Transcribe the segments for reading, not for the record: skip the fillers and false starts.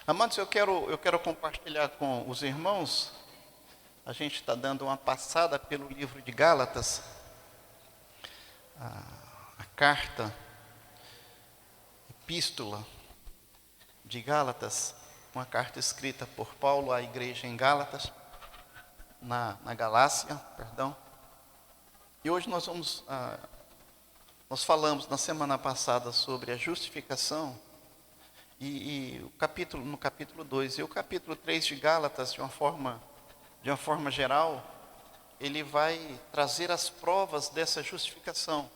Amados, eu quero compartilhar com os irmãos. A gente está dando uma passada pelo livro de Gálatas, a carta, epístola de Gálatas, uma carta escrita por Paulo à igreja em Gálatas, na Galácia, perdão. E hoje nós falamos na semana passada sobre a justificação, e no capítulo 2, e o capítulo 3 de Gálatas, de uma forma geral, ele vai trazer as provas dessa justificação.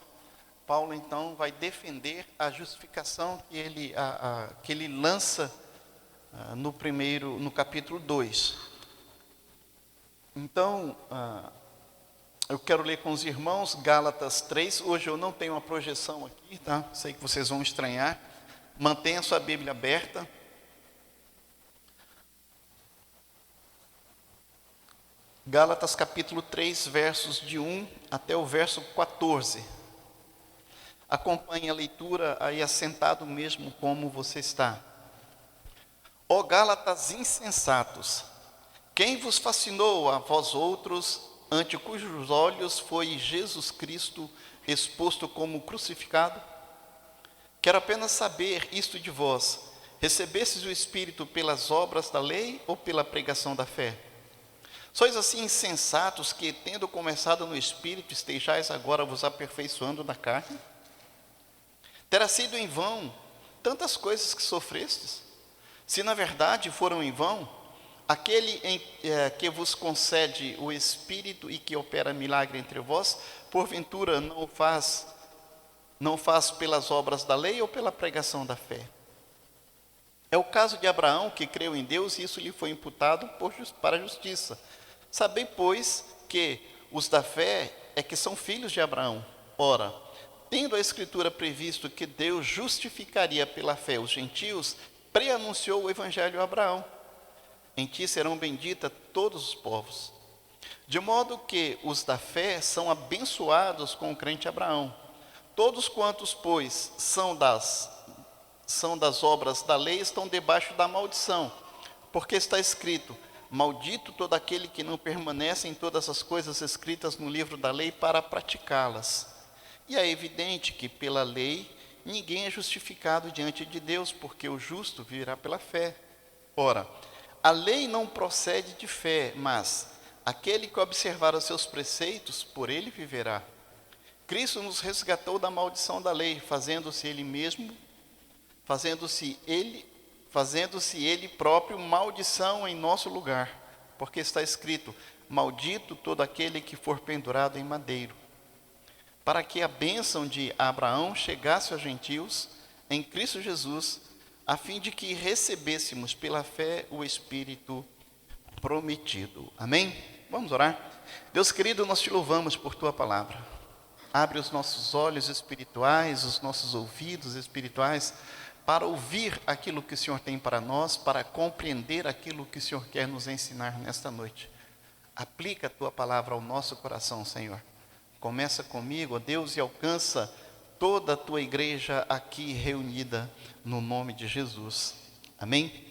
Paulo, então, vai defender a justificação que ele lança no capítulo 2. Então, eu quero ler com os irmãos Gálatas 3. Hoje eu não tenho uma projeção aqui, tá? Sei que vocês vão estranhar. Mantenha sua Bíblia aberta. Gálatas capítulo 3, versos de 1 até o verso 14. Acompanhe a leitura aí assentado mesmo como você está. Ó Gálatas insensatos, quem vos fascinou a vós outros, ante cujos olhos foi Jesus Cristo exposto como crucificado? Quero apenas saber isto de vós: recebestes o Espírito pelas obras da lei ou pela pregação da fé? Sois assim insensatos que, tendo começado no Espírito, estejais agora vos aperfeiçoando na carne? Terá sido em vão tantas coisas que sofrestes? Se na verdade foram em vão, aquele que vos concede o Espírito e que opera milagre entre vós, porventura não faz pelas obras da lei ou pela pregação da fé? É o caso de Abraão, que creu em Deus e isso lhe foi imputado para a justiça. Sabei, pois, que os da fé é que são filhos de Abraão. Ora, tendo a Escritura previsto que Deus justificaria pela fé os gentios, preanunciou o Evangelho a Abraão: em ti serão benditas todos os povos. De modo que os da fé são abençoados com o crente Abraão. Todos quantos, pois, são das obras da lei estão debaixo da maldição, porque está escrito: maldito todo aquele que não permanece em todas as coisas escritas no livro da lei para praticá-las. E é evidente que pela lei ninguém é justificado diante de Deus, porque o justo viverá pela fé. Ora, a lei não procede de fé, mas aquele que observar os seus preceitos, por ele viverá. Cristo nos resgatou da maldição da lei, fazendo-se ele próprio maldição em nosso lugar, porque está escrito: maldito todo aquele que for pendurado em madeiro, para que a bênção de Abraão chegasse aos gentios em Cristo Jesus, a fim de que recebêssemos pela fé o Espírito prometido. Amém? Vamos orar? Deus querido, nós te louvamos por tua palavra. Abre os nossos olhos espirituais, os nossos ouvidos espirituais, para ouvir aquilo que o Senhor tem para nós, para compreender aquilo que o Senhor quer nos ensinar nesta noite. Aplica a tua palavra ao nosso coração, Senhor. Começa comigo, ó Deus, e alcança toda a tua igreja aqui reunida no nome de Jesus. Amém?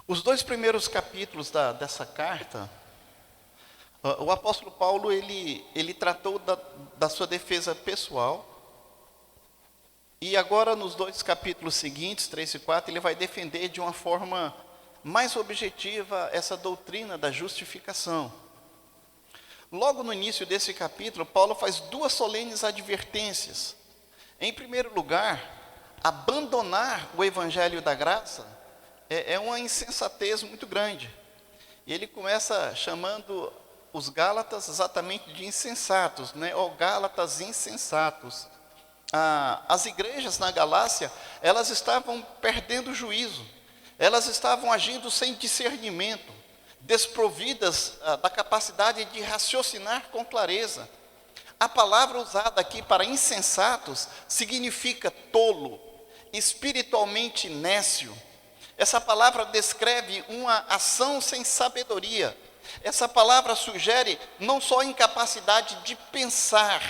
Os 2 primeiros capítulos dessa carta, o apóstolo Paulo, ele tratou da sua defesa pessoal. E agora, nos 2 capítulos seguintes, 3 e 4, ele vai defender de uma forma mais objetiva essa doutrina da justificação. Logo no início desse capítulo, Paulo faz 2 solenes advertências. Em primeiro lugar, abandonar o evangelho da graça é uma insensatez muito grande. E ele começa chamando os Gálatas exatamente de insensatos, né? Ó Gálatas insensatos. As igrejas na Galácia, elas estavam perdendo o juízo, elas estavam agindo sem discernimento, desprovidas da capacidade de raciocinar com clareza. A palavra usada aqui para insensatos significa tolo, espiritualmente nécio. Essa palavra descreve uma ação sem sabedoria. Essa palavra sugere não só incapacidade de pensar,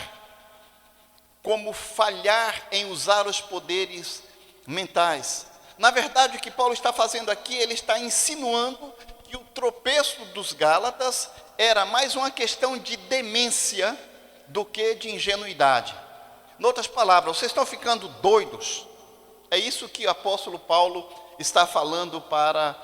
como falhar em usar os poderes mentais. Na verdade, o que Paulo está fazendo aqui, ele está insinuando que o tropeço dos Gálatas era mais uma questão de demência do que de ingenuidade. Em outras palavras, vocês estão ficando doidos. É isso que o apóstolo Paulo está falando para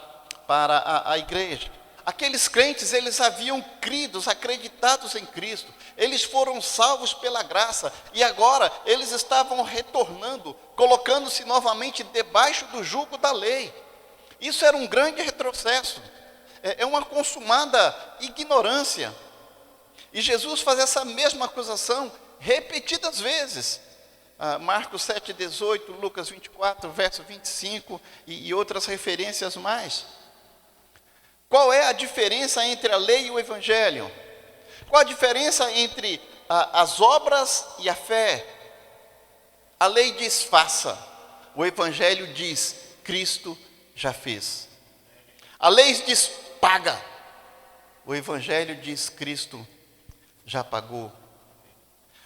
a igreja. Aqueles crentes, eles haviam crido, acreditados em Cristo. Eles foram salvos pela graça. E agora, eles estavam retornando, colocando-se novamente debaixo do jugo da lei. Isso era um grande retrocesso. É uma consumada ignorância. E Jesus faz essa mesma acusação repetidas vezes. Marcos 7,18, Lucas 24, verso 25 e outras referências mais. Qual é a diferença entre a lei e o evangelho? Qual a diferença entre as obras e a fé? A lei diz faça, o evangelho diz Cristo já fez. A lei diz paga, o evangelho diz Cristo já pagou.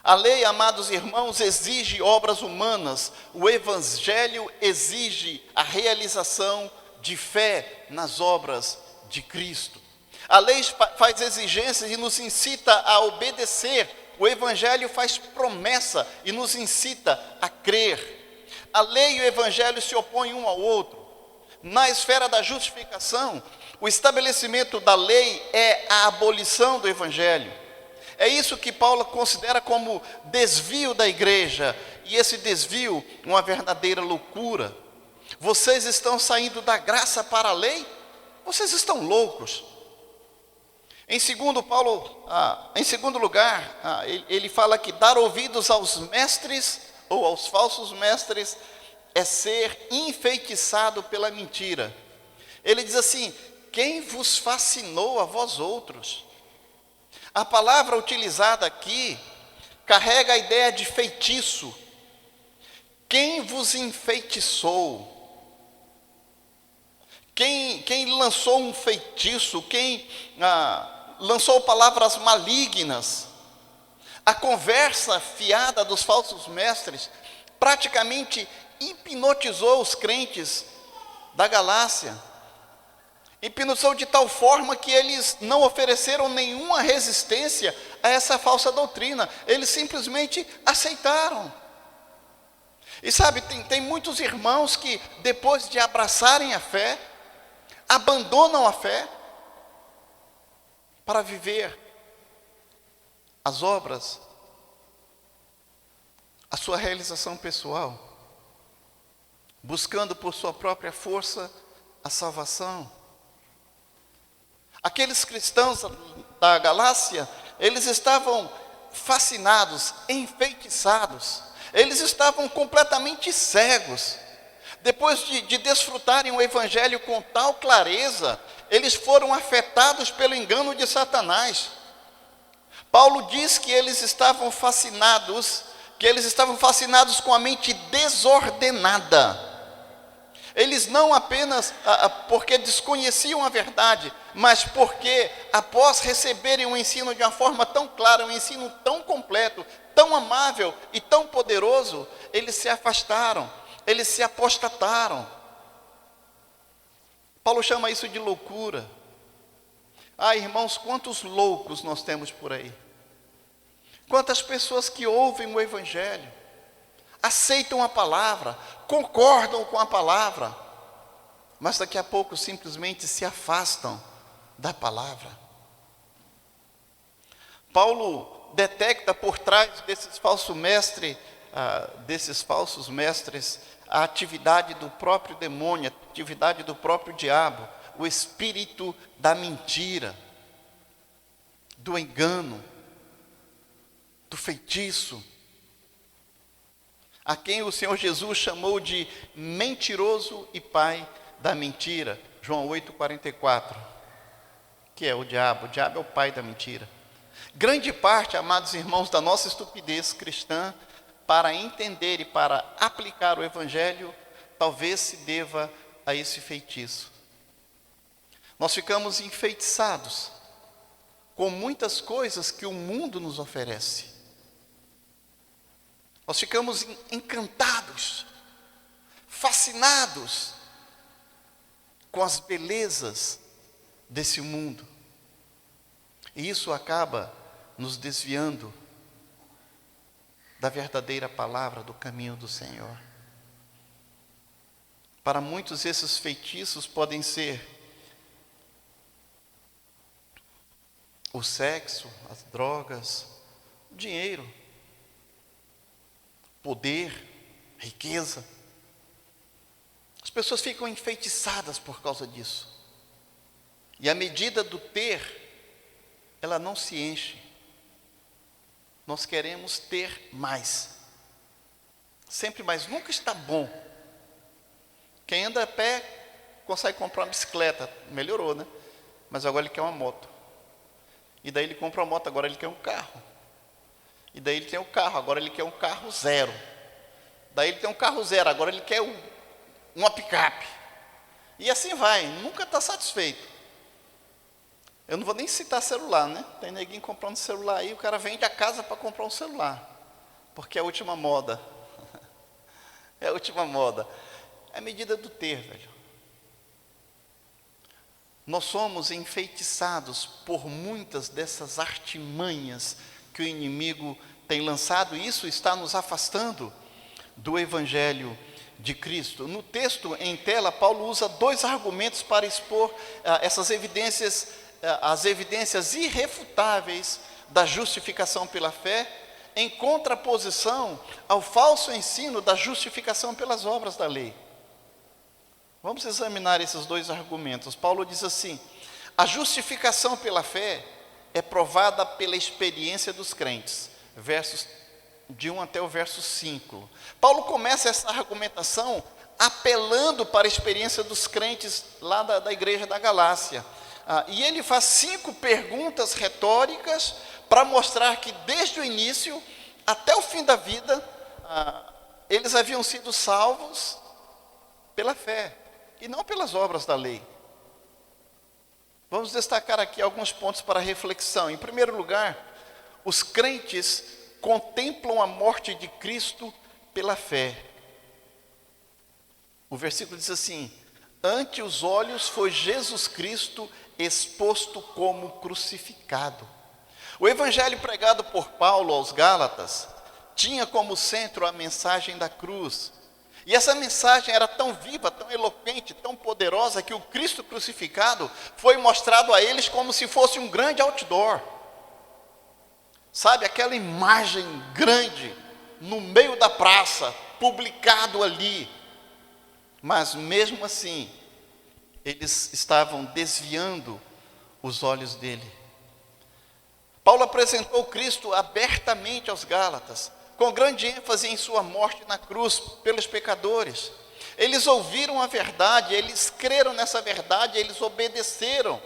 A lei, amados irmãos, exige obras humanas, o evangelho exige a realização de fé nas obras de Cristo. A lei faz exigências e nos incita a obedecer, o evangelho faz promessa e nos incita a crer. A lei e o evangelho se opõem um ao outro. Na esfera da justificação, o estabelecimento da lei é a abolição do evangelho. É isso que Paulo considera como desvio da igreja, e esse desvio, uma verdadeira loucura. Vocês estão saindo da graça para a lei? Vocês estão loucos. Em segundo lugar, ele fala que dar ouvidos aos mestres ou aos falsos mestres é ser enfeitiçado pela mentira. Ele diz assim: quem vos fascinou a vós outros? A palavra utilizada aqui carrega a ideia de feitiço. Quem vos enfeitiçou? Quem lançou um feitiço? Quem lançou palavras malignas? A conversa fiada dos falsos mestres praticamente hipnotizou os crentes da Galácia. Hipnotizou de tal forma que eles não ofereceram nenhuma resistência a essa falsa doutrina. Eles simplesmente aceitaram. E sabe, tem muitos irmãos que depois de abraçarem a fé, abandonam a fé para viver as obras, a sua realização pessoal, buscando por sua própria força a salvação. Aqueles cristãos da Galácia, eles estavam fascinados, enfeitiçados, eles estavam completamente cegos. Depois de desfrutarem o evangelho com tal clareza, eles foram afetados pelo engano de Satanás. Paulo diz que eles estavam fascinados com a mente desordenada. Eles não apenas porque desconheciam a verdade, mas porque após receberem o ensino de uma forma tão clara, um ensino tão completo, tão amável e tão poderoso, eles se afastaram, eles se apostataram. Paulo chama isso de loucura. Irmãos, quantos loucos nós temos por aí. Quantas pessoas que ouvem o evangelho, aceitam a palavra, concordam com a palavra, mas daqui a pouco simplesmente se afastam da palavra. Paulo detecta por trás desses falsos mestres, a atividade do próprio demônio, a atividade do próprio diabo, o espírito da mentira, do engano, do feitiço, a quem o Senhor Jesus chamou de mentiroso e pai da mentira. João 8,44, que é o diabo é o pai da mentira. Grande parte, amados irmãos, da nossa estupidez cristã para entender e para aplicar o evangelho, talvez se deva a esse feitiço. Nós ficamos enfeitiçados com muitas coisas que o mundo nos oferece. Nós ficamos encantados, fascinados com as belezas desse mundo. E isso acaba nos desviando da verdadeira palavra, do caminho do Senhor. Para muitos, esses feitiços podem ser o sexo, as drogas, o dinheiro, poder, riqueza. As pessoas ficam enfeitiçadas por causa disso. E à medida do ter, ela não se enche. Nós queremos ter mais. Sempre mais, nunca está bom. Quem anda a pé consegue comprar uma bicicleta, melhorou, né? Mas agora ele quer uma moto. E daí ele compra uma moto, agora ele quer um carro. E daí ele tem um carro, agora ele quer um carro zero. Daí ele tem um carro zero, agora ele quer uma picape. E assim vai, nunca está satisfeito. Eu não vou nem citar celular, né? Tem neguinho comprando celular aí, o cara vende a casa para comprar um celular. Porque é a última moda. É a última moda. É a medida do ter, velho. Nós somos enfeitiçados por muitas dessas artimanhas que o inimigo tem lançado, e isso está nos afastando do Evangelho de Cristo. No texto em tela, Paulo usa dois argumentos para expor essas evidências, as evidências irrefutáveis da justificação pela fé, em contraposição ao falso ensino da justificação pelas obras da lei. Vamos examinar esses dois argumentos. Paulo diz assim: a justificação pela fé é provada pela experiência dos crentes. Versos de 1 até o verso 5. Paulo começa essa argumentação apelando para a experiência dos crentes lá da igreja da Galácia. E ele faz 5 perguntas retóricas para mostrar que desde o início até o fim da vida, eles haviam sido salvos pela fé e não pelas obras da lei. Vamos destacar aqui alguns pontos para reflexão. Em primeiro lugar, os crentes contemplam a morte de Cristo pela fé. O versículo diz assim: ante os olhos foi Jesus Cristo exposto como crucificado. O evangelho pregado por Paulo aos Gálatas tinha como centro a mensagem da cruz. E essa mensagem era tão viva, tão eloquente, tão poderosa, que o Cristo crucificado foi mostrado a eles como se fosse um grande outdoor. Sabe, aquela imagem grande no meio da praça, publicado ali. Mas mesmo assim, eles estavam desviando os olhos dele. Paulo apresentou Cristo abertamente aos Gálatas, com grande ênfase em sua morte na cruz pelos pecadores. Eles ouviram a verdade, eles creram nessa verdade, eles obedeceram.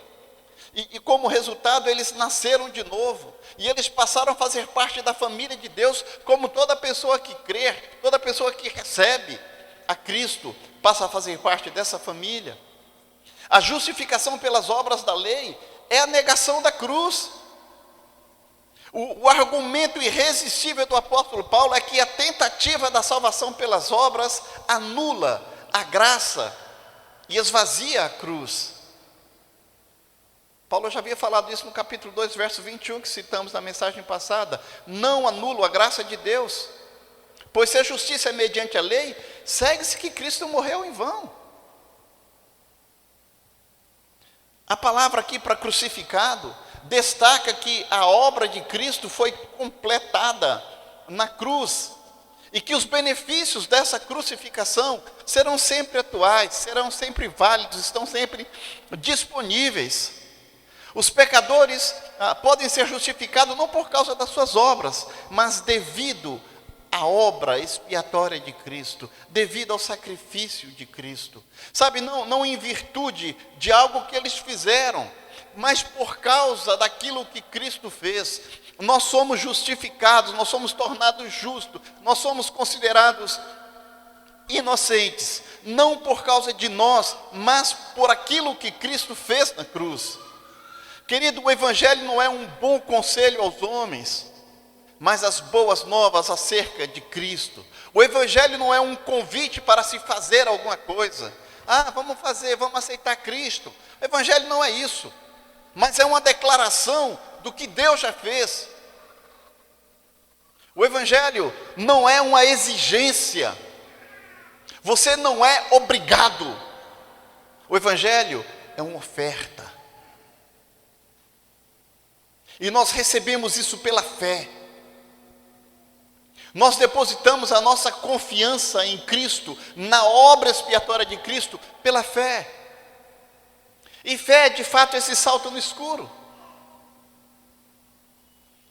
E como resultado, eles nasceram de novo. E eles passaram a fazer parte da família de Deus, como toda pessoa que crê, toda pessoa que recebe a Cristo, passa a fazer parte dessa família. A justificação pelas obras da lei é a negação da cruz. O argumento irresistível do apóstolo Paulo é que a tentativa da salvação pelas obras anula a graça e esvazia a cruz. Paulo já havia falado isso no capítulo 2, verso 21, que citamos na mensagem passada. Não anulo a graça de Deus, pois se a justiça é mediante a lei, segue-se que Cristo morreu em vão. A palavra aqui para crucificado destaca que a obra de Cristo foi completada na cruz e que os benefícios dessa crucificação serão sempre atuais, serão sempre válidos, estão sempre disponíveis. Os pecadores podem ser justificados não por causa das suas obras, mas devido à obra expiatória de Cristo, devido ao sacrifício de Cristo. Sabe, não em virtude de algo que eles fizeram, mas por causa daquilo que Cristo fez. Nós somos justificados, nós somos tornados justos, nós somos considerados inocentes, não por causa de nós, mas por aquilo que Cristo fez na cruz. Querido, o evangelho não é um bom conselho aos homens, mas as boas novas acerca de Cristo. O Evangelho não é um convite para se fazer alguma coisa. Ah, vamos fazer, vamos aceitar Cristo. O Evangelho não é isso, mas é uma declaração do que Deus já fez. O Evangelho não é uma exigência. Você não é obrigado. O Evangelho é uma oferta. E nós recebemos isso pela fé. Nós depositamos a nossa confiança em Cristo, na obra expiatória de Cristo, pela fé. E fé é de fato esse salto no escuro.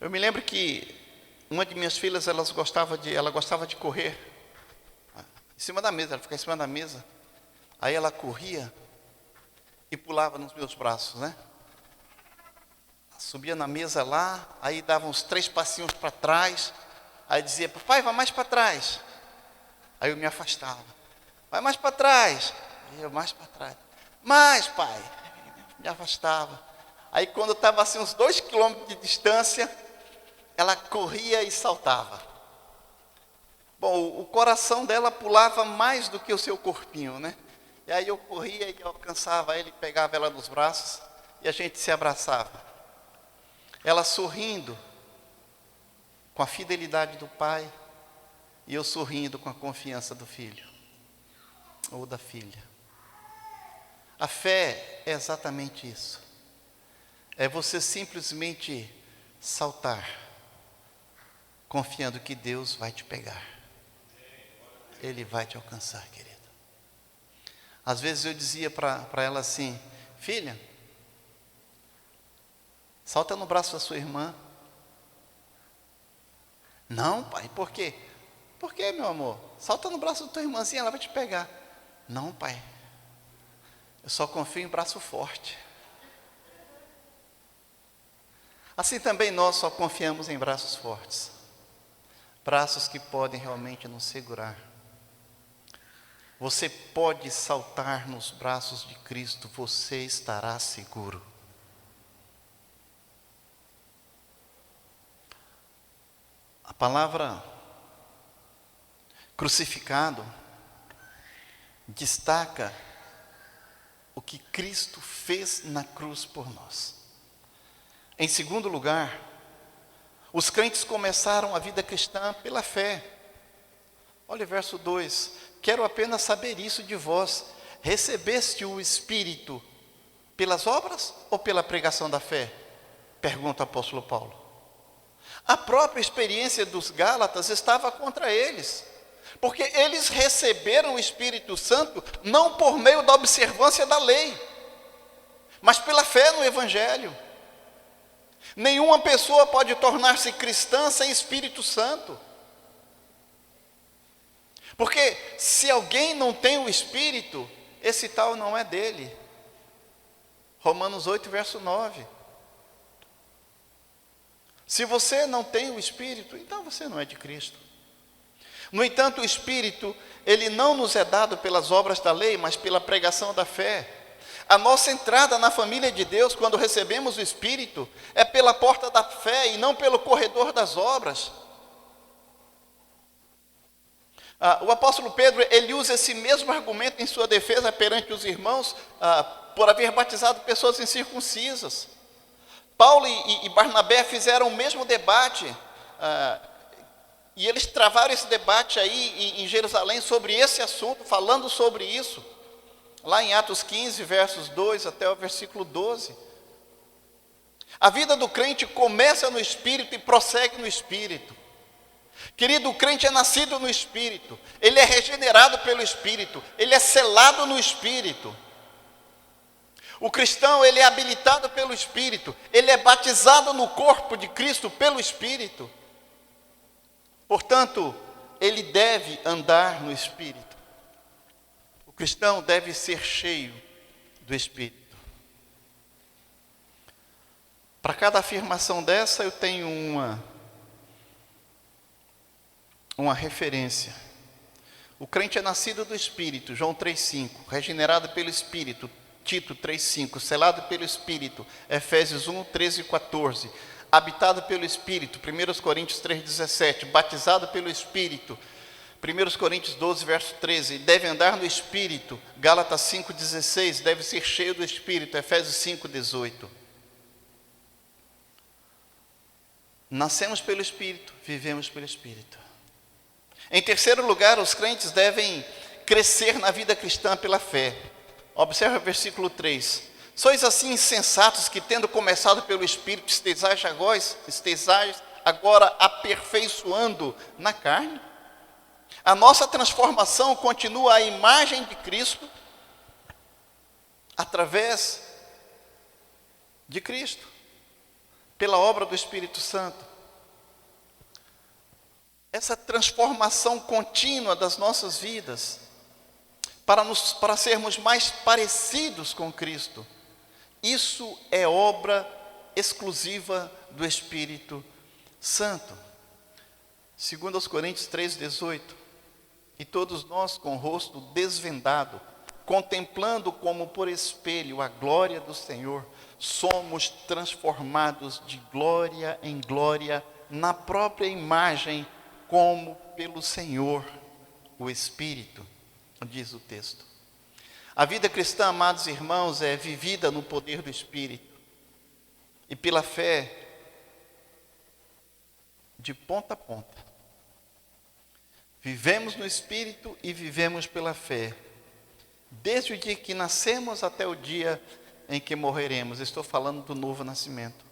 Eu me lembro que uma de minhas filhas, ela gostava de correr. Em cima da mesa, ela ficava em cima da mesa. Aí ela corria e pulava nos meus braços, né? Subia na mesa lá, aí dava uns 3 passinhos para trás. Aí dizia, papai, vai mais para trás. Aí eu me afastava. Vai mais para trás. Aí eu mais para trás. Mais, pai. Me afastava. Aí quando eu estava assim uns 2 quilômetros de distância, ela corria e saltava. Bom, o coração dela pulava mais do que o seu corpinho, né? E aí eu corria e alcançava ele, pegava ela nos braços e a gente se abraçava. Ela sorrindo, com a fidelidade do pai, e eu sorrindo com a confiança do filho, ou da filha. A fé é exatamente isso. É você simplesmente saltar, confiando que Deus vai te pegar. Ele vai te alcançar, querido. Às vezes eu dizia para ela assim, filha, salta no braço da sua irmã. Não, pai, por quê? Por quê, meu amor? Salta no braço da tua irmãzinha, ela vai te pegar. Não, pai, eu só confio em braço forte. Assim também nós só confiamos em braços fortes. Braços que podem realmente nos segurar. Você pode saltar nos braços de Cristo, você estará seguro. A palavra crucificado destaca o que Cristo fez na cruz por nós. Em segundo lugar, os crentes começaram a vida cristã pela fé. Olha o verso 2. Quero apenas saber isso de vós. Recebeste o Espírito pelas obras ou pela pregação da fé? Pergunta o apóstolo Paulo. A própria experiência dos Gálatas estava contra eles, porque eles receberam o Espírito Santo não por meio da observância da lei, mas pela fé no Evangelho. Nenhuma pessoa pode tornar-se cristã sem Espírito Santo, porque se alguém não tem o Espírito, esse tal não é dele. Romanos 8, verso 9. Se você não tem o Espírito, então você não é de Cristo. No entanto, o Espírito, ele não nos é dado pelas obras da lei, mas pela pregação da fé. A nossa entrada na família de Deus, quando recebemos o Espírito, é pela porta da fé e não pelo corredor das obras. O apóstolo Pedro, ele usa esse mesmo argumento em sua defesa perante os irmãos, por haver batizado pessoas incircuncisas. Paulo e Barnabé fizeram o mesmo debate, e eles travaram esse debate aí em Jerusalém sobre esse assunto, falando sobre isso, lá em Atos 15, versos 2 até o versículo 12. A vida do crente começa no Espírito e prossegue no Espírito. Querido, o crente é nascido no Espírito, ele é regenerado pelo Espírito, ele é selado no Espírito. O cristão, ele é habilitado pelo Espírito, ele é batizado no corpo de Cristo pelo Espírito. Portanto, ele deve andar no Espírito. O cristão deve ser cheio do Espírito. Para cada afirmação dessa, eu tenho uma referência. O crente é nascido do Espírito, João 3,5, regenerado pelo Espírito, Tito 3,5, selado pelo Espírito, Efésios 1, 13 e 14, habitado pelo Espírito, 1 Coríntios 3,17, batizado pelo Espírito, 1 Coríntios 12, verso 13, deve andar no Espírito. Gálatas 5,16, deve ser cheio do Espírito. Efésios 5,18. Nascemos pelo Espírito, vivemos pelo Espírito. Em terceiro lugar, os crentes devem crescer na vida cristã pela fé. Observe o versículo 3. Sois assim insensatos que, tendo começado pelo Espírito, estejais agora aperfeiçoando na carne? A nossa transformação continua à imagem de Cristo, através de Cristo, pela obra do Espírito Santo. Essa transformação contínua das nossas vidas, para sermos mais parecidos com Cristo, isso é obra exclusiva do Espírito Santo. 2 Coríntios 3,18, e todos nós com o rosto desvendado, contemplando como por espelho a glória do Senhor, somos transformados de glória em glória, na própria imagem, como pelo Senhor, o Espírito, diz o texto. A vida cristã, amados irmãos, é vivida no poder do Espírito, e pela fé, de ponta a ponta. Vivemos no Espírito e vivemos pela fé, desde o dia que nascemos até o dia em que morreremos. Estou falando do novo nascimento.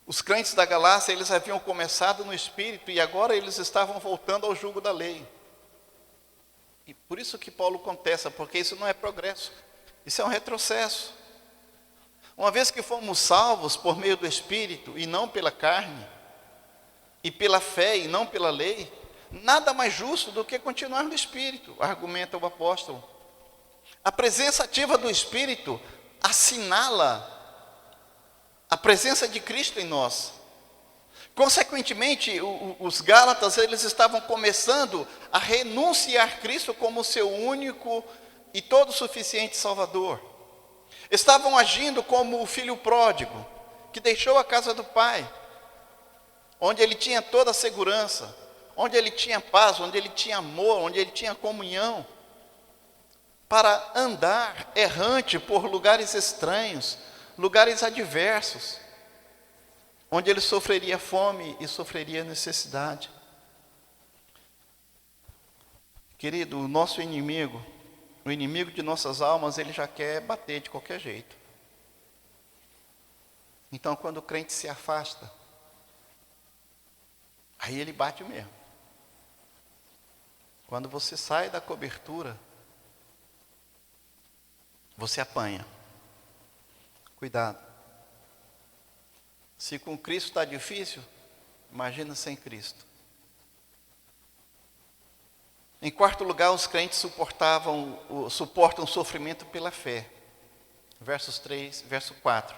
Os crentes da Galácia, eles haviam começado no Espírito e agora eles estavam voltando ao jugo da lei. E por isso que Paulo contesta, porque isso não é progresso, isso é um retrocesso. Uma vez que fomos salvos por meio do Espírito e não pela carne, e pela fé e não pela lei, nada mais justo do que continuar no Espírito, argumenta o apóstolo. A presença ativa do Espírito assinala a presença de Cristo em nós. Consequentemente, os Gálatas, eles estavam começando a renunciar Cristo como seu único e todo suficiente Salvador. Estavam agindo como o filho pródigo, que deixou a casa do pai, onde ele tinha toda a segurança, onde ele tinha paz, onde ele tinha amor, onde ele tinha comunhão, para andar errante por lugares estranhos, lugares adversos, onde ele sofreria fome e sofreria necessidade. Querido, o nosso inimigo, o inimigo de nossas almas, ele já quer bater de qualquer jeito. Então, quando o crente se afasta, aí ele bate mesmo. Quando você sai da cobertura, você apanha. Cuidado. Se com Cristo está difícil, imagina sem Cristo. Em quarto lugar, os crentes suportam o sofrimento pela fé. Versos 3, verso 4.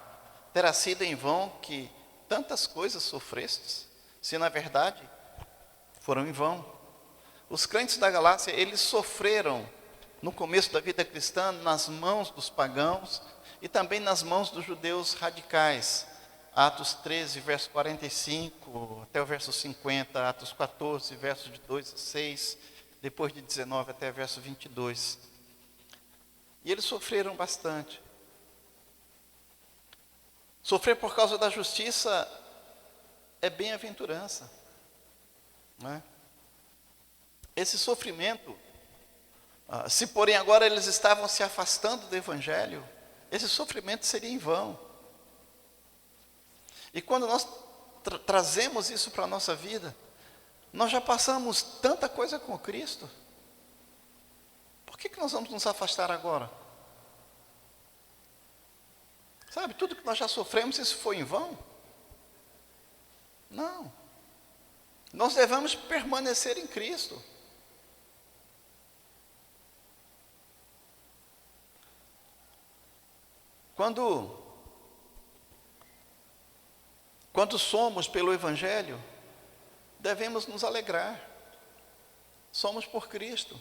Terá sido em vão que tantas coisas sofrestes, se na verdade foram em vão. Os crentes da Galácia, eles sofreram no começo da vida cristã nas mãos dos pagãos e também nas mãos dos judeus radicais. Atos 13, verso 45 até o verso 50, Atos 14, versos de 2 a 6, depois de 19 até o verso 22. E eles sofreram bastante. Sofrer por causa da justiça é bem-aventurança, não é? Esse sofrimento, se porém agora eles estavam se afastando do Evangelho, esse sofrimento seria em vão. E quando nós trazemos isso para a nossa vida, nós já passamos tanta coisa com Cristo, por que nós vamos nos afastar agora? Sabe, tudo que nós já sofremos, isso foi em vão? Não. Nós devemos permanecer em Cristo. Quando somos pelo Evangelho, devemos nos alegrar. Somos por Cristo.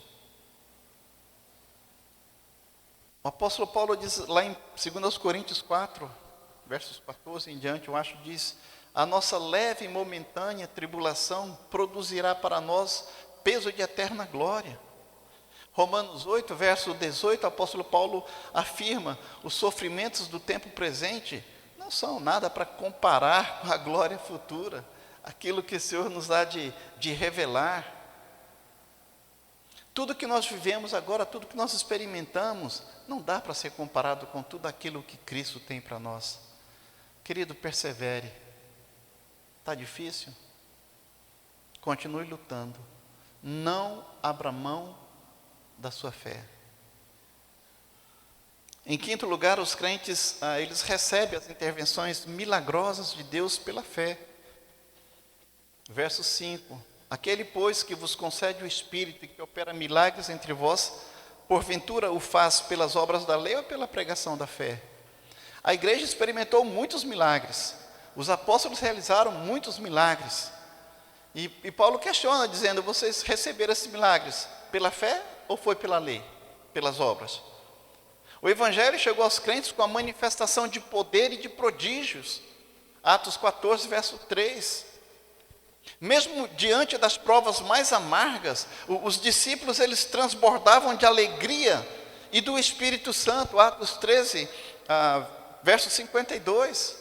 O apóstolo Paulo diz lá em 2 Coríntios 4, versos 14 em diante, eu acho, diz: a nossa leve e momentânea tribulação produzirá para nós peso de eterna glória. Romanos 8, verso 18, o apóstolo Paulo afirma: os sofrimentos do tempo presente não são nada para comparar com a glória futura, aquilo que o Senhor nos há de revelar. Tudo que nós vivemos agora, tudo que nós experimentamos, não dá para ser comparado com tudo aquilo que Cristo tem para nós. Querido, persevere. Está difícil? Continue lutando. Não abra mão da sua fé. Em quinto lugar, os crentes, eles recebem as intervenções milagrosas de Deus pela fé. Verso 5. Aquele, pois, que vos concede o Espírito e que opera milagres entre vós, porventura o faz pelas obras da lei ou pela pregação da fé? A igreja experimentou muitos milagres. Os apóstolos realizaram muitos milagres. E Paulo questiona, dizendo: vocês receberam esses milagres pela fé ou foi pela lei, pelas obras? O Evangelho chegou aos crentes com a manifestação de poder e de prodígios. Atos 14, verso 3. Mesmo diante das provas mais amargas, os discípulos, eles transbordavam de alegria e do Espírito Santo. Atos 13, verso 52.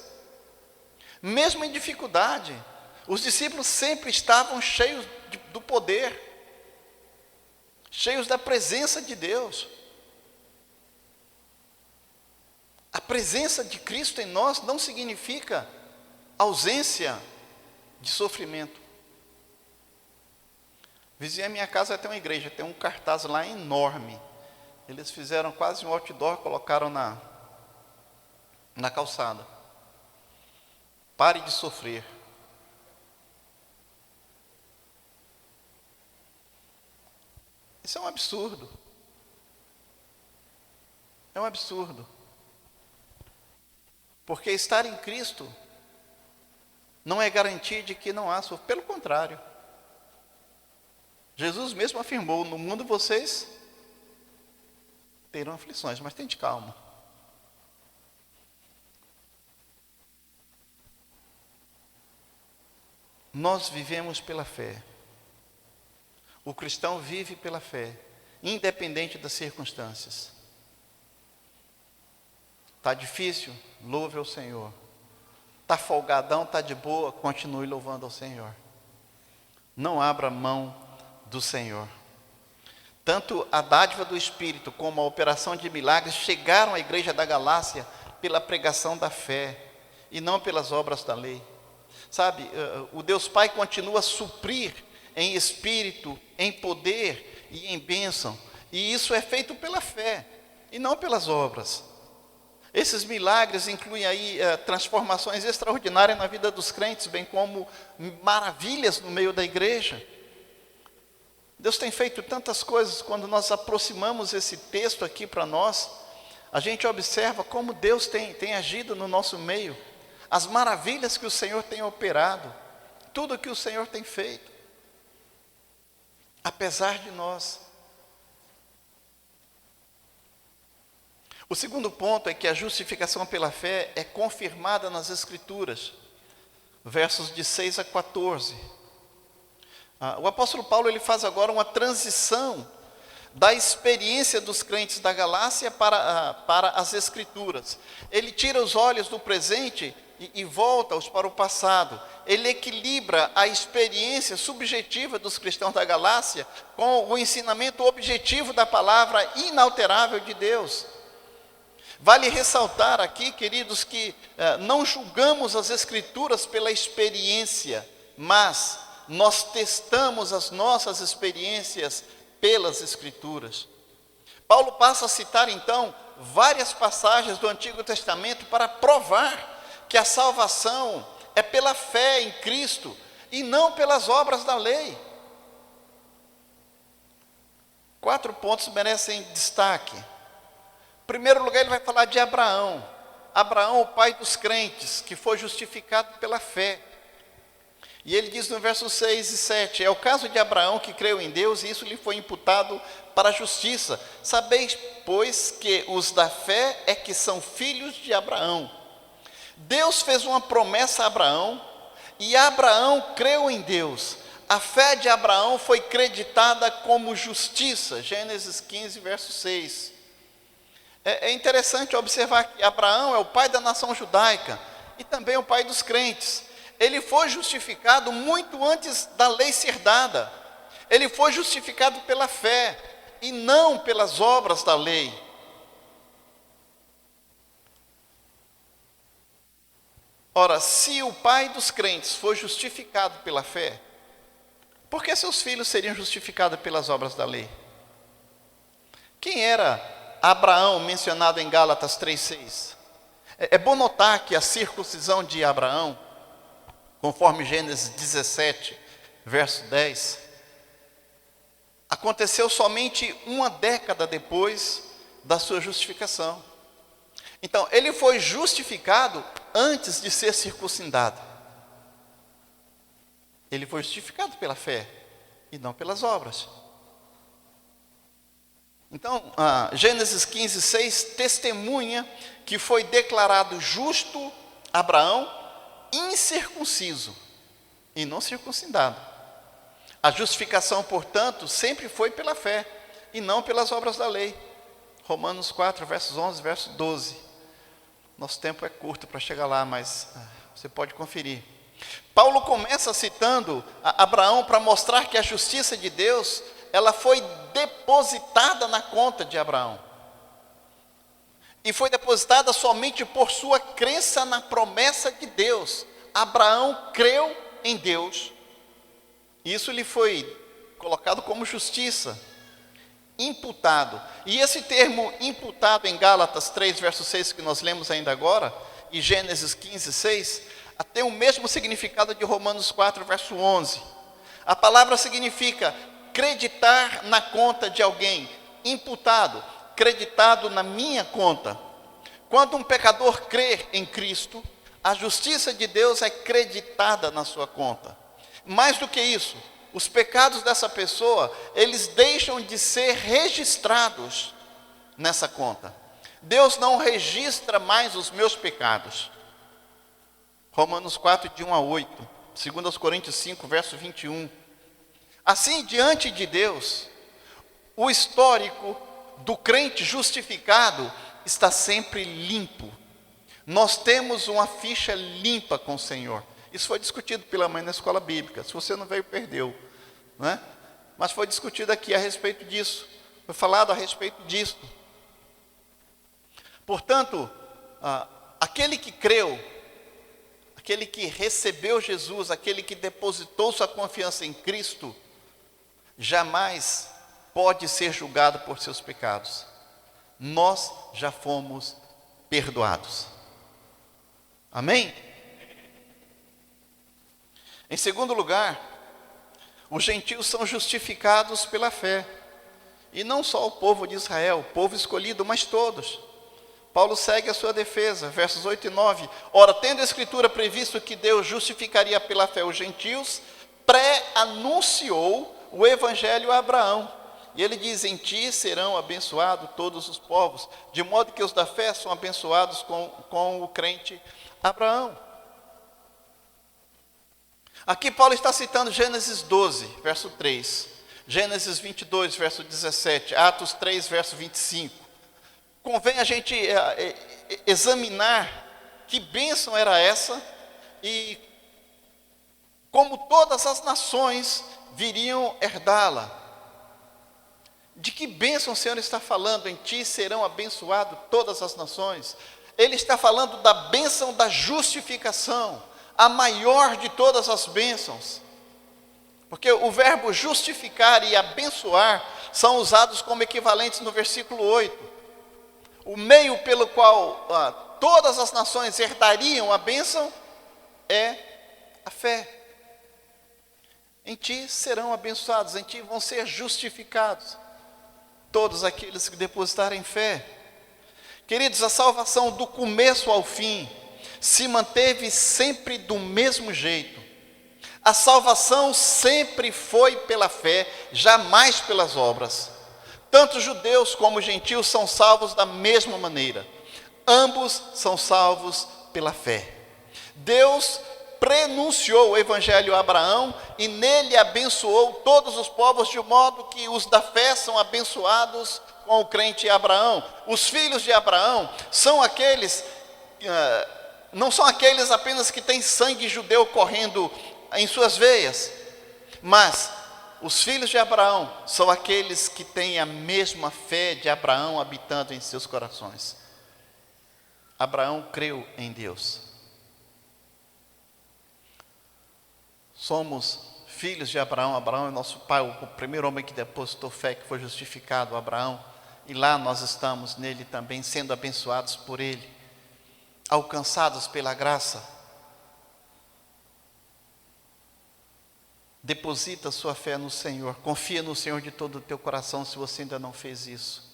Mesmo em dificuldade, os discípulos sempre estavam cheios do poder, cheios da presença de Deus. A presença de Cristo em nós não significa ausência de sofrimento. Vizinha a minha casa tem uma igreja, tem um cartaz lá enorme. Eles fizeram quase um outdoor, colocaram na calçada: pare de sofrer. Isso é um absurdo. É um absurdo. Porque estar em Cristo não é garantia de que não há sofrimento. Pelo contrário. Jesus mesmo afirmou: no mundo vocês terão aflições, mas tente calma. Nós vivemos pela fé. O cristão vive pela fé, independente das circunstâncias. Está difícil? Louve ao Senhor. Está folgadão, está de boa? Continue louvando ao Senhor. Não abra mão do Senhor. Tanto a dádiva do Espírito como a operação de milagres chegaram à igreja da Galácia pela pregação da fé e não pelas obras da lei. Sabe, o Deus Pai continua a suprir em espírito, em poder e em bênção. E isso é feito pela fé e não pelas obras. Esses milagres incluem aí transformações extraordinárias na vida dos crentes, bem como maravilhas no meio da igreja. Deus tem feito tantas coisas. Quando nós aproximamos esse texto aqui para nós, a gente observa como Deus tem agido no nosso meio, as maravilhas que o Senhor tem operado, tudo que o Senhor tem feito, apesar de nós. O segundo ponto é que a justificação pela fé é confirmada nas Escrituras, versos de 6 a 14. O apóstolo Paulo, ele faz agora uma transição da experiência dos crentes da Galácia para as Escrituras. Ele tira os olhos do presente e volta-os para o passado. Ele equilibra a experiência subjetiva dos cristãos da Galácia com o ensinamento objetivo da palavra inalterável de Deus. Vale ressaltar aqui, queridos, que não julgamos as Escrituras pela experiência, mas nós testamos as nossas experiências pelas Escrituras. Paulo passa a citar, então, várias passagens do Antigo Testamento para provar que a salvação é pela fé em Cristo e não pelas obras da lei. 4 pontos merecem destaque. Em primeiro lugar, ele vai falar de Abraão. Abraão, o pai dos crentes, que foi justificado pela fé. E ele diz no verso 6 e 7, é o caso de Abraão que creu em Deus e isso lhe foi imputado para a justiça. Sabeis, pois, que os da fé é que são filhos de Abraão. Deus fez uma promessa a Abraão e Abraão creu em Deus. a fé de Abraão foi creditada como justiça. Gênesis 15, verso 6. É interessante observar que Abraão é o pai da nação judaica e também o pai dos crentes. Ele foi justificado muito antes da lei ser dada. Ele foi justificado pela fé e não pelas obras da lei. Ora, se o pai dos crentes foi justificado pela fé, por que seus filhos seriam justificados pelas obras da lei? Quem era Abraão, mencionado em Gálatas 3,6? É bom notar que a circuncisão de Abraão, conforme Gênesis 17, verso 10, aconteceu somente uma década depois da sua justificação. Então, ele foi justificado antes de ser circuncidado. Ele foi justificado pela fé e não pelas obras. Então, Gênesis 15, 6 testemunha que foi declarado justo Abraão incircunciso e não circuncidado. A justificação, portanto, sempre foi pela fé e não pelas obras da lei. Romanos 4, versos 11, verso 12. Nosso tempo é curto para chegar lá, mas você pode conferir. Paulo começa citando Abraão para mostrar que a justiça de Deus, ela foi depositada na conta de Abraão. E foi depositada somente por sua crença na promessa de Deus. Abraão creu em Deus. Isso lhe foi colocado como justiça. Imputado. E esse termo imputado em Gálatas 3, verso 6, que nós lemos ainda agora, e Gênesis 15, 6, tem o mesmo significado de Romanos 4, verso 11. A palavra significa creditar na conta de alguém, imputado, creditado na minha conta. Quando um pecador crê em Cristo, a justiça de Deus é creditada na sua conta. Mais do que isso, os pecados dessa pessoa, eles deixam de ser registrados nessa conta. Deus não registra mais os meus pecados. Romanos 4, de 1 a 8. 2 Coríntios 5, verso 21. Assim, diante de Deus, o histórico do crente justificado está sempre limpo. Nós temos uma ficha limpa com o Senhor. Isso foi discutido pela mãe na escola bíblica. Se você não veio, perdeu, né? Mas foi discutido aqui a respeito disso. Foi falado a respeito disso. Portanto, aquele que creu, aquele que recebeu Jesus, aquele que depositou sua confiança em Cristo, jamais pode ser julgado por seus pecados. Nós já fomos perdoados. Amém? Em segundo lugar, os gentios são justificados pela fé. E não só o povo de Israel, o povo escolhido, mas todos. Paulo segue a sua defesa, versos 8 e 9. Ora, tendo a Escritura previsto que Deus justificaria pela fé os gentios, pré-anunciou o Evangelho a Abraão. E ele diz, em ti serão abençoados todos os povos, de modo que os da fé são abençoados com o crente Abraão. Aqui Paulo está citando Gênesis 12, verso 3, Gênesis 22, verso 17, Atos 3, verso 25. Convém a gente examinar que bênção era essa e como todas as nações viriam herdá-la. De que bênção o Senhor está falando? Em ti serão abençoadas todas as nações. Ele está falando da bênção da justificação, a maior de todas as bênçãos. Porque o verbo justificar e abençoar são usados como equivalentes no versículo 8. O meio pelo qual todas as nações herdariam a bênção é a fé. Em ti serão abençoados, em ti vão ser justificados todos aqueles que depositarem fé. Queridos, a salvação do começo ao fim se manteve sempre do mesmo jeito. A salvação sempre foi pela fé, jamais pelas obras. Tanto judeus como gentios são salvos da mesma maneira. Ambos são salvos pela fé. Deus prenunciou o evangelho a Abraão e nele abençoou todos os povos, de modo que os da fé são abençoados com o crente Abraão. Os filhos de Abraão são aqueles, não são aqueles apenas que têm sangue judeu correndo em suas veias, mas os filhos de Abraão são aqueles que têm a mesma fé de Abraão habitando em seus corações. Abraão creu em Deus. Somos filhos de Abraão. Abraão é nosso pai, o primeiro homem que depositou fé, que foi justificado, Abraão. E lá nós estamos nele também, sendo abençoados por ele, alcançados pela graça. Deposita sua fé no Senhor, confia no Senhor de todo o teu coração, se você ainda não fez isso.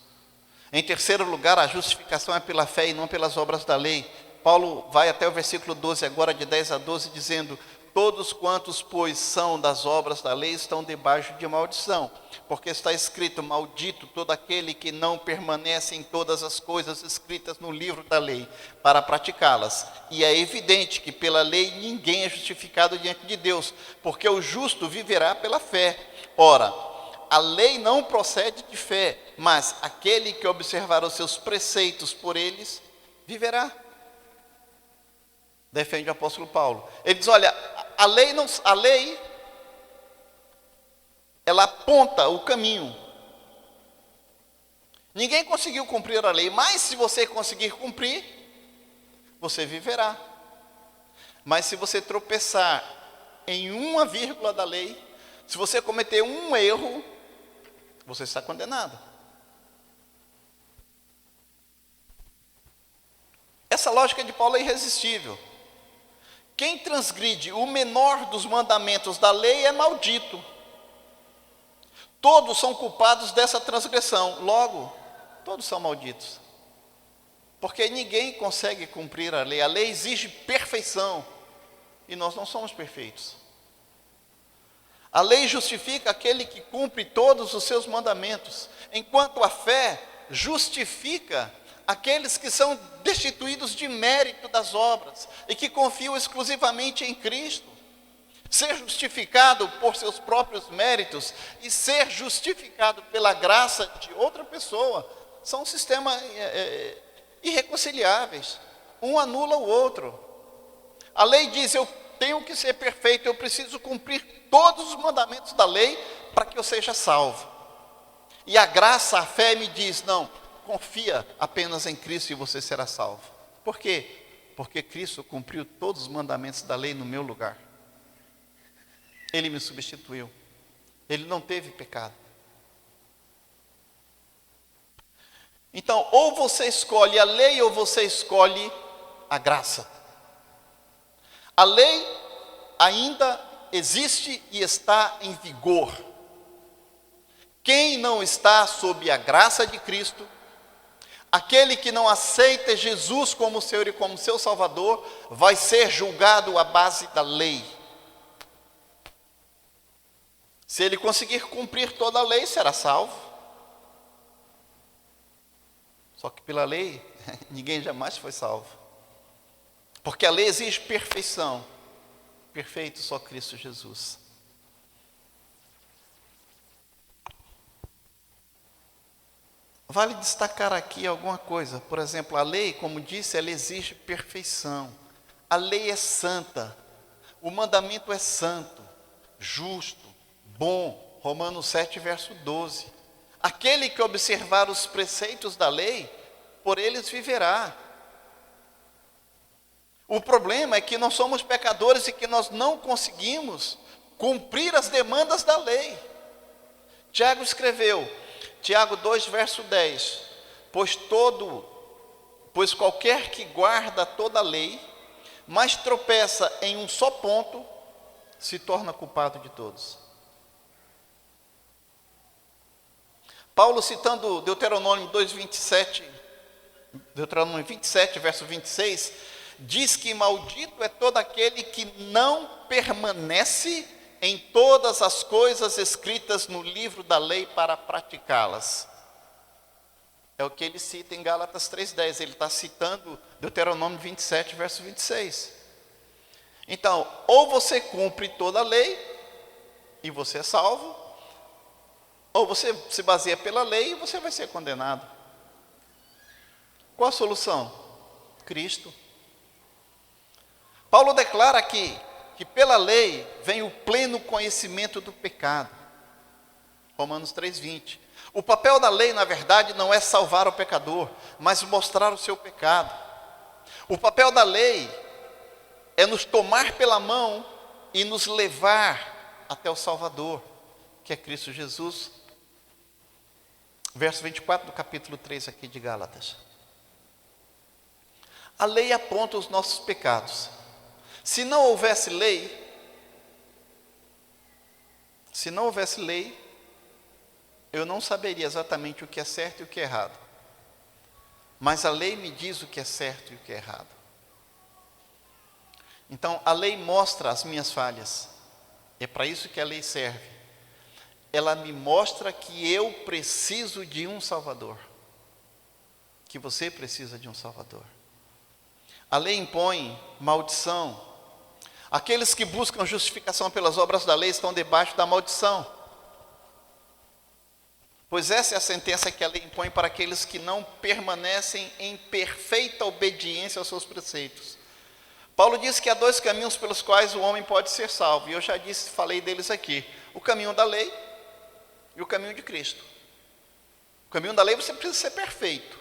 Em terceiro lugar, a justificação é pela fé e não pelas obras da lei. Paulo vai até o versículo 12, agora de 10 a 12, dizendo: todos quantos, pois, são das obras da lei, estão debaixo de maldição, porque está escrito: maldito todo aquele que não permanece em todas as coisas escritas no livro da lei, para praticá-las. E é evidente que pela lei ninguém é justificado diante de Deus, porque o justo viverá pela fé. Ora, a lei não procede de fé, mas aquele que observar os seus preceitos por eles, viverá. Defende o apóstolo Paulo. Ele diz: olha, a lei, ela aponta o caminho. Ninguém conseguiu cumprir a lei, mas se você conseguir cumprir, você viverá. Mas se você tropeçar em uma vírgula da lei, se você cometer um erro, você está condenado. Essa lógica de Paulo é irresistível. Quem transgride o menor dos mandamentos da lei é maldito. Todos são culpados dessa transgressão. Logo, todos são malditos. Porque ninguém consegue cumprir a lei. A lei exige perfeição. E nós não somos perfeitos. A lei justifica aquele que cumpre todos os seus mandamentos, enquanto a fé justifica aqueles que são destituídos de mérito das obras e que confiam exclusivamente em Cristo. Ser justificado por seus próprios méritos e ser justificado pela graça de outra pessoa são sistemas irreconciliáveis. Um anula o outro. A lei diz: eu tenho que ser perfeito, eu preciso cumprir todos os mandamentos da lei para que eu seja salvo. E a graça, a fé me diz: não, confia apenas em Cristo e você será salvo. Por quê? Porque Cristo cumpriu todos os mandamentos da lei no meu lugar. Ele me substituiu. Ele não teve pecado. Então, ou você escolhe a lei ou você escolhe a graça. A lei ainda existe e está em vigor. Quem não está sob a graça de Cristo, aquele que não aceita Jesus como Senhor e como seu Salvador, vai ser julgado à base da lei. Se ele conseguir cumprir toda a lei, será salvo. Só que pela lei, ninguém jamais foi salvo. Porque a lei exige perfeição. Perfeito só Cristo Jesus. Vale destacar aqui alguma coisa. Por exemplo, a lei, como disse, ela exige perfeição. A lei é santa. O mandamento é santo, justo, bom. Romanos 7, verso 12. Aquele que observar os preceitos da lei, por eles viverá. O problema é que nós somos pecadores e que nós não conseguimos cumprir as demandas da lei. Tiago escreveu, Tiago 2, verso 10, pois qualquer que guarda toda a lei, mas tropeça em um só ponto, se torna culpado de todos. Paulo, citando Deuteronômio 27, verso 26, diz que maldito é todo aquele que não permanece em todas as coisas escritas no livro da lei para praticá-las. É o que ele cita em Gálatas 3,10. Ele está citando Deuteronômio 27, verso 26. Então, ou você cumpre toda a lei e você é salvo, ou você se baseia pela lei e você vai ser condenado. Qual a solução? Cristo. Paulo declara aqui que pela lei vem o pleno conhecimento do pecado. Romanos 3:20. O papel da lei, na verdade, não é salvar o pecador, mas mostrar o seu pecado. O papel da lei é nos tomar pela mão e nos levar até o Salvador, que é Cristo Jesus. Verso 24 do capítulo 3 aqui de Gálatas. A lei aponta os nossos pecados. Se não houvesse lei, eu não saberia exatamente o que é certo e o que é errado. Mas a lei me diz o que é certo e o que é errado. Então, a lei mostra as minhas falhas. É para isso que a lei serve. Ela me mostra que eu preciso de um Salvador. Que você precisa de um Salvador. A lei impõe maldição. Aqueles que buscam justificação pelas obras da lei estão debaixo da maldição. Pois essa é a sentença que a lei impõe para aqueles que não permanecem em perfeita obediência aos seus preceitos. Paulo diz que há dois caminhos pelos quais o homem pode ser salvo, e eu já falei deles aqui: o caminho da lei e o caminho de Cristo. O caminho da lei você precisa ser perfeito,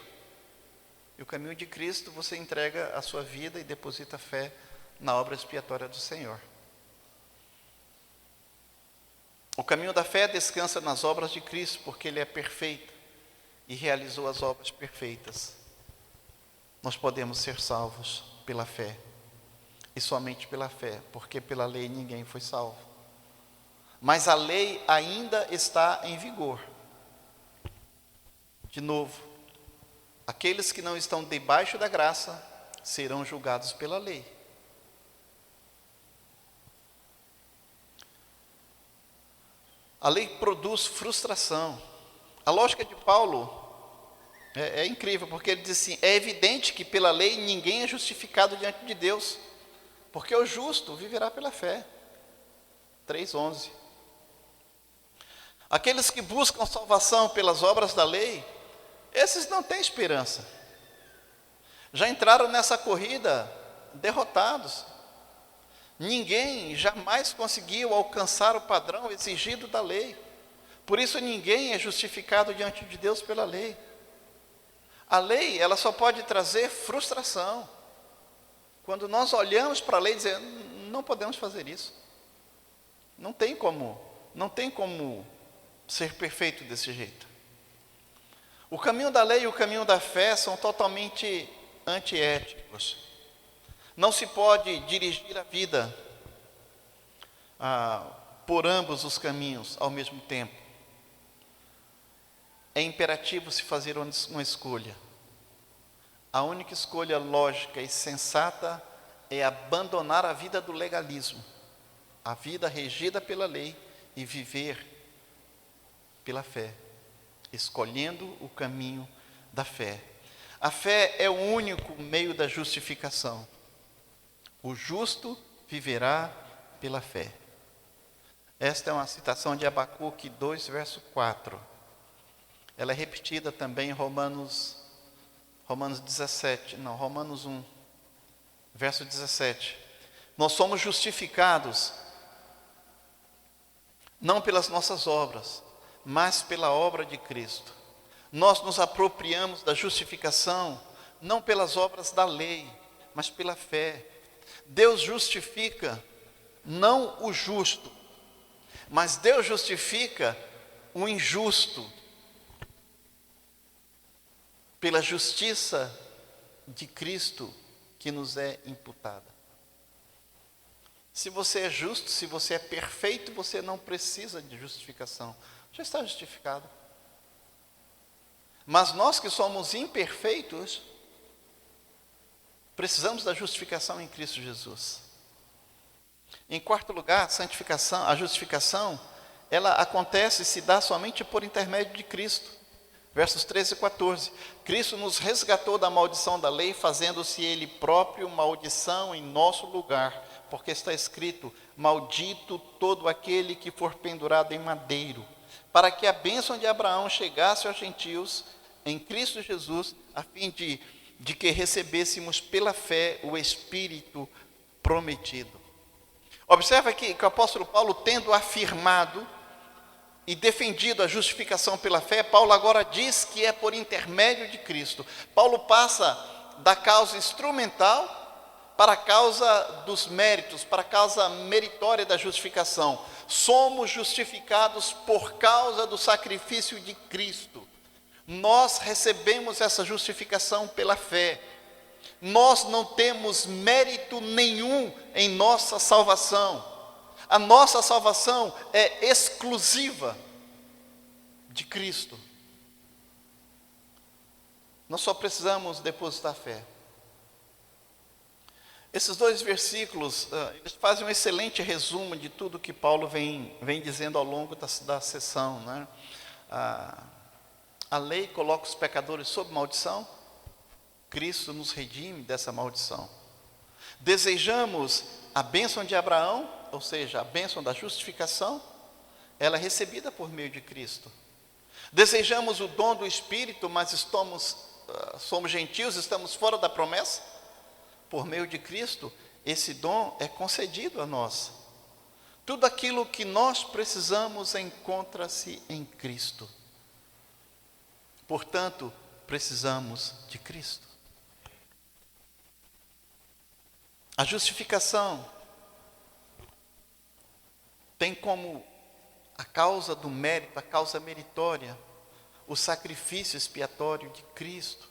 e o caminho de Cristo você entrega a sua vida e deposita fé na obra expiatória do Senhor. O caminho da fé descansa nas obras de Cristo, porque Ele é perfeito e realizou as obras perfeitas. Nós podemos ser salvos pela fé, e somente pela fé, porque pela lei ninguém foi salvo. Mas a lei ainda está em vigor. De novo, aqueles que não estão debaixo da graça serão julgados pela lei. A lei produz frustração. A lógica de Paulo é incrível, porque ele diz assim: é evidente que pela lei ninguém é justificado diante de Deus, porque o justo viverá pela fé. 3:11. Aqueles que buscam salvação pelas obras da lei, esses não têm esperança. Já entraram nessa corrida derrotados. Ninguém jamais conseguiu alcançar o padrão exigido da lei. Por isso ninguém é justificado diante de Deus pela lei. A lei, ela só pode trazer frustração. Quando nós olhamos para a lei e dizemos: não podemos fazer isso. Não tem como ser perfeito desse jeito. O caminho da lei e o caminho da fé são totalmente antiéticos. Não se pode dirigir a vida por ambos os caminhos ao mesmo tempo. É imperativo se fazer uma escolha. A única escolha lógica e sensata é abandonar a vida do legalismo, a vida regida pela lei, e viver pela fé, escolhendo o caminho da fé. A fé é o único meio da justificação. O justo viverá pela fé. Esta é uma citação de Abacuque 2, verso 4. Ela é repetida também em Romanos 1, verso 17. Nós somos justificados não pelas nossas obras, mas pela obra de Cristo. Nós nos apropriamos da justificação não pelas obras da lei, mas pela fé. Deus justifica não o justo, mas Deus justifica o injusto pela justiça de Cristo que nos é imputada. Se você é justo, se você é perfeito, você não precisa de justificação. Já está justificado. Mas nós que somos imperfeitos, precisamos da justificação em Cristo Jesus. Em quarto lugar, a justificação, ela acontece e se dá somente por intermédio de Cristo. Versos 13 e 14. Cristo nos resgatou da maldição da lei, fazendo-se Ele próprio maldição em nosso lugar, porque está escrito: maldito todo aquele que for pendurado em madeiro, para que a bênção de Abraão chegasse aos gentios em Cristo Jesus, a fim de que recebêssemos pela fé o Espírito prometido. Observa aqui que o apóstolo Paulo, tendo afirmado e defendido a justificação pela fé, Paulo agora diz que é por intermédio de Cristo. Paulo passa da causa instrumental para a causa dos méritos, para a causa meritória da justificação. Somos justificados por causa do sacrifício de Cristo. Nós recebemos essa justificação pela fé. Nós não temos mérito nenhum em nossa salvação. A nossa salvação é exclusiva de Cristo. Nós só precisamos depositar fé. Esses dois versículos, eles fazem um excelente resumo de tudo que Paulo vem dizendo ao longo da sessão, né? A lei coloca os pecadores sob maldição. Cristo nos redime dessa maldição. Desejamos a bênção de Abraão, ou seja, a bênção da justificação, ela é recebida por meio de Cristo. Desejamos o dom do Espírito, mas somos gentios, estamos fora da promessa. Por meio de Cristo, esse dom é concedido a nós. Tudo aquilo que nós precisamos encontra-se em Cristo. Portanto, precisamos de Cristo. A justificação tem como a causa do mérito, a causa meritória, o sacrifício expiatório de Cristo.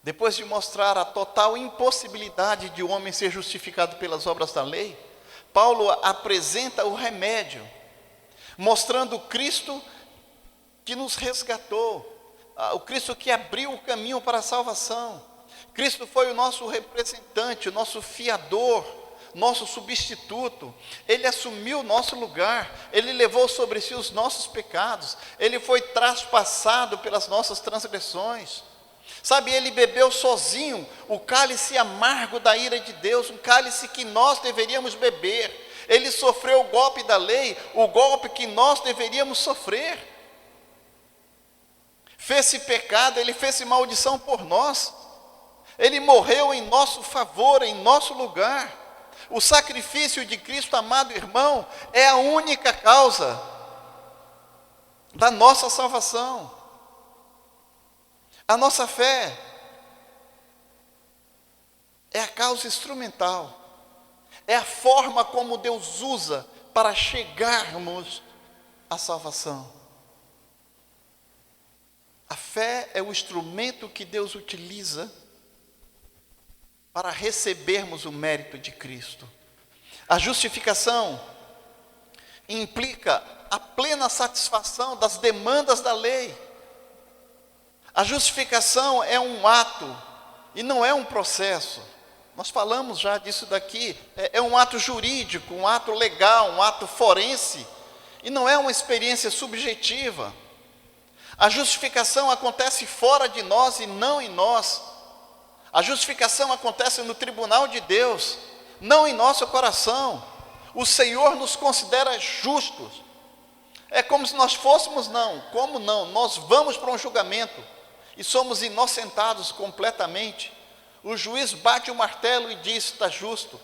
Depois de mostrar a total impossibilidade de o homem ser justificado pelas obras da lei, Paulo apresenta o remédio, mostrando o Cristo que nos resgatou, o Cristo que abriu o caminho para a salvação. Cristo foi o nosso representante, o nosso fiador, nosso substituto. Ele assumiu o nosso lugar, Ele levou sobre si os nossos pecados, Ele foi traspassado pelas nossas transgressões. Sabe, Ele bebeu sozinho o cálice amargo da ira de Deus, um cálice que nós deveríamos beber. Ele sofreu o golpe da lei, o golpe que nós deveríamos sofrer. Fez-se pecado, Ele fez-se maldição por nós. Ele morreu em nosso favor, em nosso lugar. O sacrifício de Cristo, amado irmão, é a única causa da nossa salvação. A nossa fé é a causa instrumental, é a forma como Deus usa para chegarmos à salvação. A fé é o instrumento que Deus utiliza para recebermos o mérito de Cristo. A justificação implica a plena satisfação das demandas da lei. A justificação é um ato e não é um processo. Nós falamos já disso daqui. É um ato jurídico, um ato legal, um ato forense. E não é uma experiência subjetiva. A justificação acontece fora de nós e não em nós. A justificação acontece no tribunal de Deus, não em nosso coração. O Senhor nos considera justos. É como se nós fôssemos, como não? Nós vamos para um julgamento e somos inocentados completamente. O juiz bate o martelo e diz: está justo,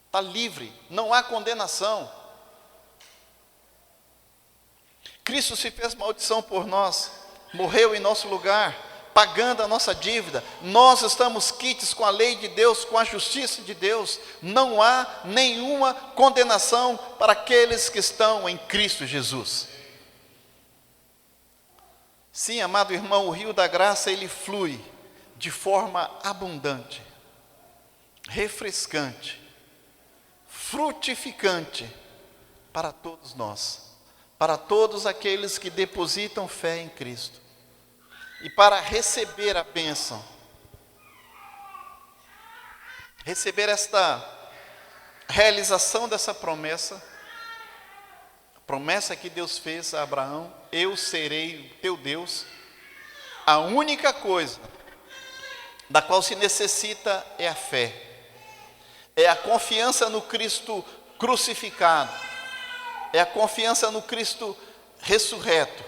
está livre, não há condenação. Cristo se fez maldição por nós, morreu em nosso lugar, pagando a nossa dívida. Nós estamos quites com a lei de Deus, com a justiça de Deus. Não há nenhuma condenação para aqueles que estão em Cristo Jesus. Sim, amado irmão, o rio da graça, ele flui de forma abundante, refrescante, frutificante para todos nós, para todos aqueles que depositam fé em Cristo. E para receber a bênção, receber esta realização dessa promessa, a promessa que Deus fez a Abraão, eu serei teu Deus, a única coisa da qual se necessita é a fé, é a confiança no Cristo crucificado, é a confiança no Cristo ressurreto,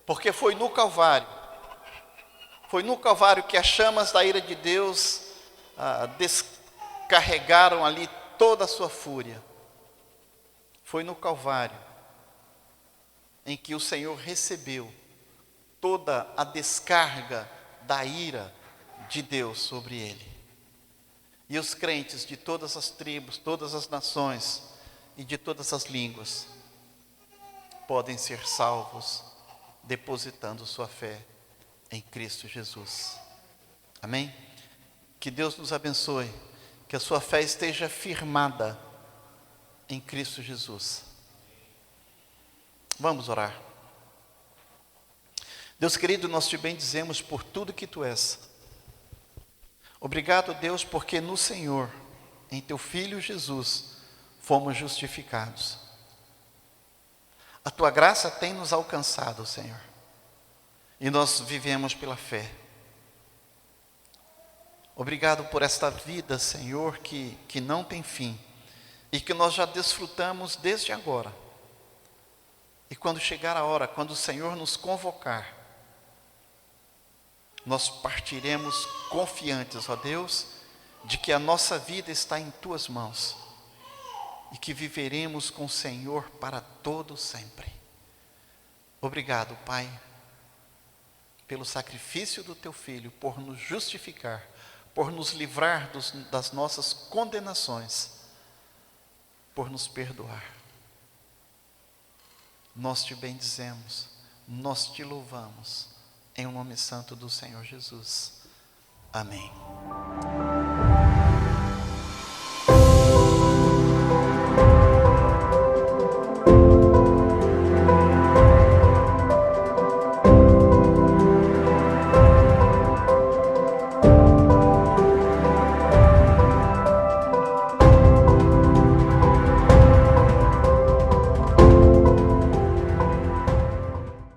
porque foi no Calvário que as chamas da ira de Deus descarregaram ali toda a sua fúria. Foi no Calvário em que o Senhor recebeu toda a descarga da ira de Deus sobre ele. E os crentes de todas as tribos, todas as nações e de todas as línguas podem ser salvos depositando sua fé em Cristo Jesus. Amém? Que Deus nos abençoe, que a sua fé esteja firmada em Cristo Jesus. Vamos orar. Deus querido, nós te bendizemos por tudo que tu és. Obrigado, Deus, porque no Senhor, em teu Filho Jesus, fomos justificados. A tua graça tem nos alcançado, Senhor, e nós vivemos pela fé. Obrigado por esta vida, Senhor, que não tem fim, e que nós já desfrutamos desde agora. E quando chegar a hora, quando o Senhor nos convocar, nós partiremos confiantes, ó Deus, de que a nossa vida está em tuas mãos e que viveremos com o Senhor para todo sempre. Obrigado, Pai, pelo sacrifício do teu Filho, por nos justificar, por nos livrar das nossas condenações, por nos perdoar. Nós te bendizemos, nós te louvamos, em nome santo do Senhor Jesus. Amém.